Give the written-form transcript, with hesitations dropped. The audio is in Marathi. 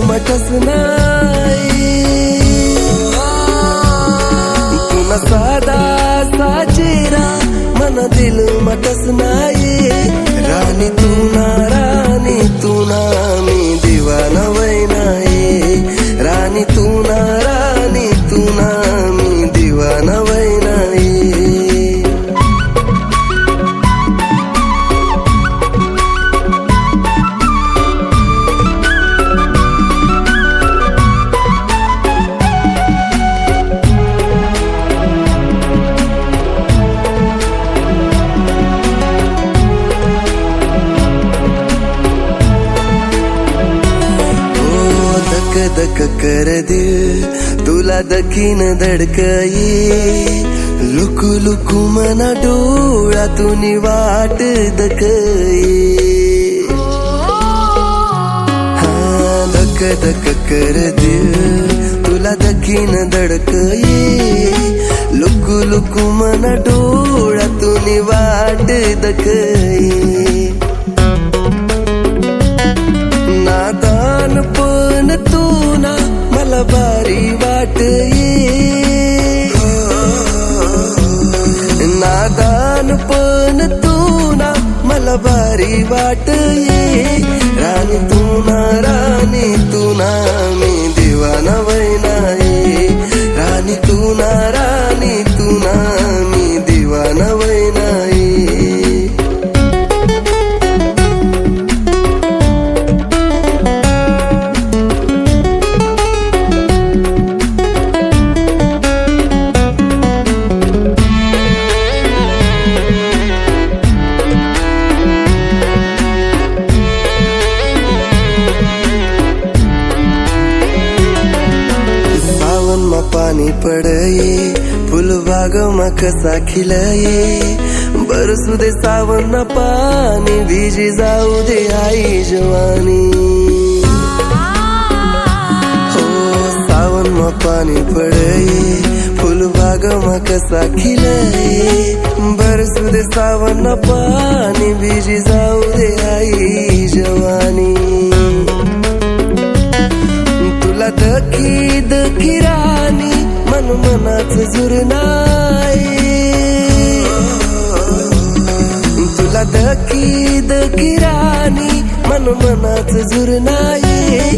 मटस नाही, तुला साधा साचेरा मन दिल मटस नाही. राणी तू ना मी दिवाना वय नाही. राणी तू ना मी दिवाना वय नाही. धक कर दिल तुला दखीन धडकई. लुकू लुकू मना डोळ्यातून वाट दकई. धक धक कर दिल तुला दखीन धडकई. लुकू लुकू मना डोळ्यातून वाट दकई. नादान पण तू ना मला भारी वाटई. नादान पण तू ना मला भारी वाटई. राणी तू ना मी दिवाना वय नाही. राणी तू ना मी दिवाना वय नाही. पानी पडये फुलबाग मा कसा खिलये. बरसू दे सावन पाणी भिजी जाऊ दे आई जवानी. हो सावन मा पानी पडये फुलबाग मा कसा खिलये. बरसू दे सावन पाणी भिजी जाऊ दे आई जवानी. तुला दखी दखी राणी मन मनाच झुर नाही. तुला दखी दखी राणी मन मनाच झुर नाही.